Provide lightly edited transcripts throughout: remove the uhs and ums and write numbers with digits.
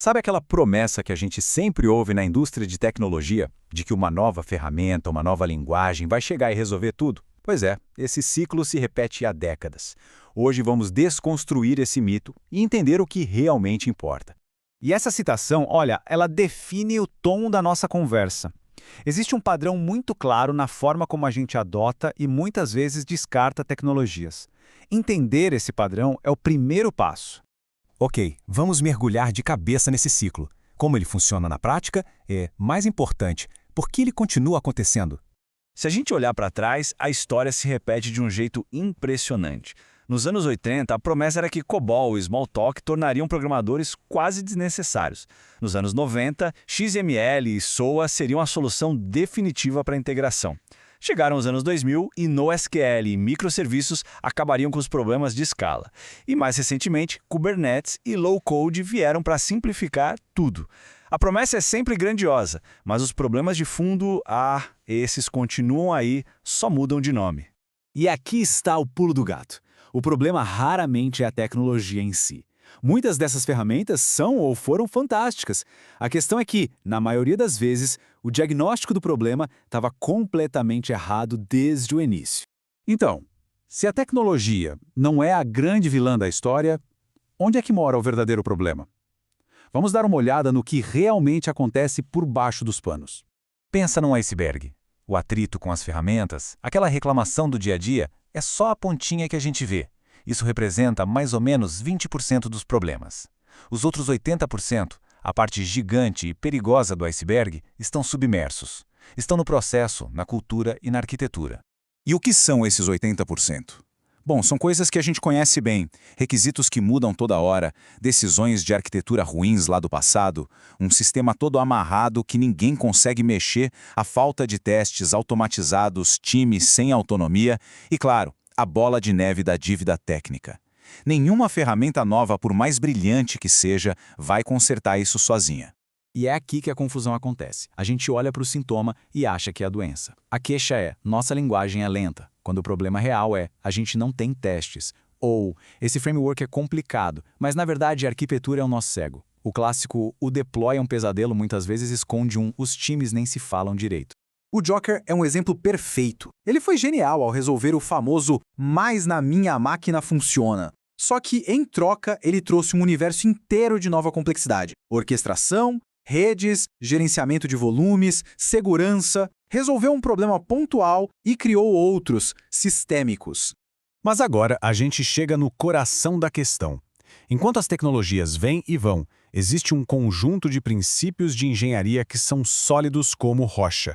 Sabe aquela promessa que a gente sempre ouve na indústria de tecnologia, de que uma nova ferramenta, uma nova linguagem vai chegar e resolver tudo? Pois é, esse ciclo se repete há décadas. Hoje vamos desconstruir esse mito e entender o que realmente importa. E essa citação, olha, ela define o tom da nossa conversa. Existe um padrão muito claro na forma como a gente adota e muitas vezes descarta tecnologias. Entender esse padrão é o primeiro passo. Ok, vamos mergulhar de cabeça nesse ciclo. Como ele funciona na prática e, mais importante, por que ele continua acontecendo? Se a gente olhar para trás, a história se repete de um jeito impressionante. Nos anos 80, a promessa era que COBOL e Smalltalk tornariam programadores quase desnecessários. Nos anos 90, XML e SOA seriam a solução definitiva para a integração. Chegaram os anos 2000 e NoSQL e microserviços acabariam com os problemas de escala. E mais recentemente, Kubernetes e Low-Code vieram para simplificar tudo. A promessa é sempre grandiosa, mas os problemas de fundo, esses continuam aí, só mudam de nome. E aqui está o pulo do gato. O problema raramente é a tecnologia em si. Muitas dessas ferramentas são ou foram fantásticas. A questão é que, na maioria das vezes, o diagnóstico do problema estava completamente errado desde o início. Então, se a tecnologia não é a grande vilã da história, onde é que mora o verdadeiro problema? Vamos dar uma olhada no que realmente acontece por baixo dos panos. Pensa num iceberg. O atrito com as ferramentas, aquela reclamação do dia a dia, é só a pontinha que a gente vê. Isso representa mais ou menos 20% dos problemas. Os outros 80%, a parte gigante e perigosa do iceberg, estão submersos. Estão no processo, na cultura e na arquitetura. E o que são esses 80%? Bom, são coisas que a gente conhece bem, requisitos que mudam toda hora, decisões de arquitetura ruins lá do passado, um sistema todo amarrado que ninguém consegue mexer, a falta de testes automatizados, times sem autonomia e, claro, a bola de neve da dívida técnica. Nenhuma ferramenta nova, por mais brilhante que seja, vai consertar isso sozinha. E é aqui que a confusão acontece. A gente olha para o sintoma e acha que é a doença. A queixa é, nossa linguagem é lenta, quando o problema real é, a gente não tem testes. Ou, esse framework é complicado, mas na verdade a arquitetura é o nosso cego. O clássico, o deploy é um pesadelo, muitas vezes esconde os times nem se falam direito. O Docker é um exemplo perfeito. Ele foi genial ao resolver o famoso "mais na minha máquina funciona". Só que, em troca, ele trouxe um universo inteiro de nova complexidade. Orquestração, redes, gerenciamento de volumes, segurança, resolveu um problema pontual e criou outros, sistêmicos. Mas agora a gente chega no coração da questão. Enquanto as tecnologias vêm e vão, existe um conjunto de princípios de engenharia que são sólidos como rocha.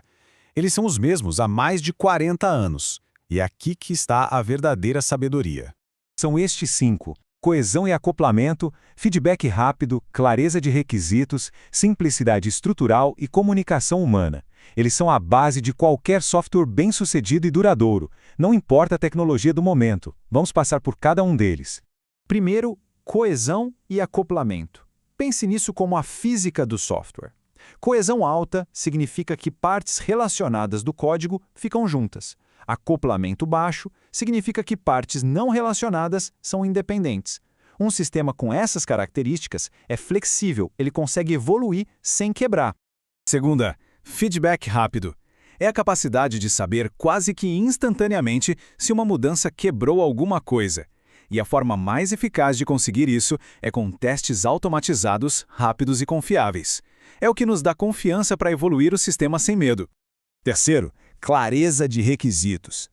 Eles são os mesmos há mais de 40 anos. E é aqui que está a verdadeira sabedoria. São estes 5: coesão e acoplamento, feedback rápido, clareza de requisitos, simplicidade estrutural e comunicação humana. Eles são a base de qualquer software bem-sucedido e duradouro. Não importa a tecnologia do momento. Vamos passar por cada um deles. Primeiro, coesão e acoplamento. Pense nisso como a física do software. Coesão alta significa que partes relacionadas do código ficam juntas. Acoplamento baixo significa que partes não relacionadas são independentes. Um sistema com essas características é flexível, ele consegue evoluir sem quebrar. Segunda, feedback rápido. É a capacidade de saber quase que instantaneamente se uma mudança quebrou alguma coisa. E a forma mais eficaz de conseguir isso é com testes automatizados, rápidos e confiáveis. É o que nos dá confiança para evoluir o sistema sem medo. Terceiro, clareza de requisitos.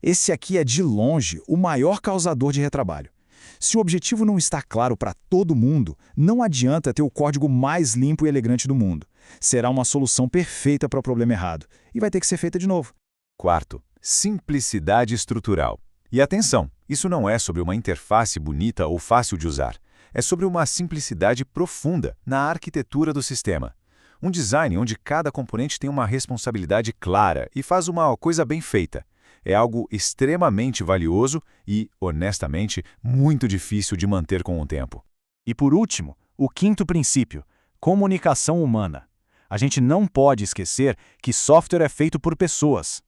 Esse aqui é, de longe, o maior causador de retrabalho. Se o objetivo não está claro para todo mundo, não adianta ter o código mais limpo e elegante do mundo. Será uma solução perfeita para o problema errado e vai ter que ser feita de novo. Quarto, simplicidade estrutural. E atenção, isso não é sobre uma interface bonita ou fácil de usar. É sobre uma simplicidade profunda na arquitetura do sistema. Um design onde cada componente tem uma responsabilidade clara e faz uma coisa bem feita. É algo extremamente valioso e, honestamente, muito difícil de manter com o tempo. E por último, o quinto princípio, comunicação humana. A gente não pode esquecer que software é feito por pessoas.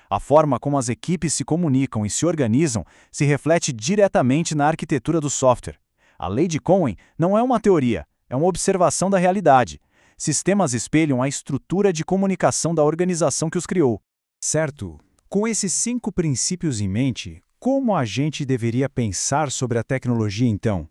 A forma como as equipes se comunicam e se organizam se reflete diretamente na arquitetura do software. A lei de Cohen não é uma teoria, é uma observação da realidade. Sistemas espelham a estrutura de comunicação da organização que os criou. Certo. Com esses 5 princípios em mente, como a gente deveria pensar sobre a tecnologia então?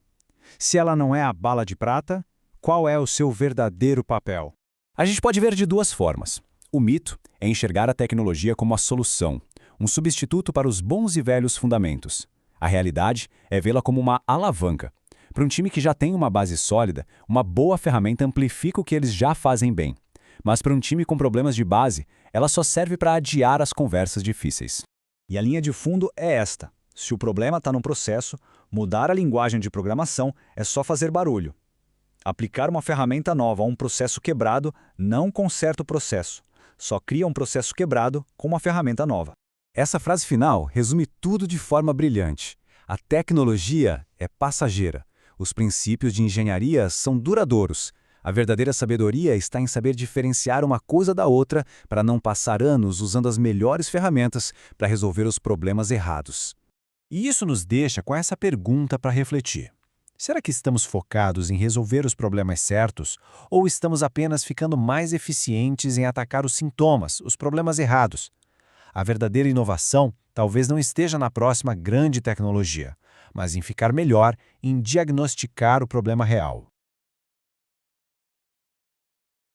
Se ela não é a bala de prata, qual é o seu verdadeiro papel? A gente pode ver de 2 formas. O mito é enxergar a tecnologia como a solução, um substituto para os bons e velhos fundamentos. A realidade é vê-la como uma alavanca. Para um time que já tem uma base sólida, uma boa ferramenta amplifica o que eles já fazem bem. Mas para um time com problemas de base, ela só serve para adiar as conversas difíceis. E a linha de fundo é esta. Se o problema está no processo, mudar a linguagem de programação é só fazer barulho. Aplicar uma ferramenta nova a um processo quebrado não conserta o processo, só cria um processo quebrado com uma ferramenta nova. Essa frase final resume tudo de forma brilhante. A tecnologia é passageira. Os princípios de engenharia são duradouros. A verdadeira sabedoria está em saber diferenciar uma coisa da outra para não passar anos usando as melhores ferramentas para resolver os problemas errados. E isso nos deixa com essa pergunta para refletir. Será que estamos focados em resolver os problemas certos ou estamos apenas ficando mais eficientes em atacar os sintomas, os problemas errados? A verdadeira inovação talvez não esteja na próxima grande tecnologia, mas em ficar melhor em diagnosticar o problema real.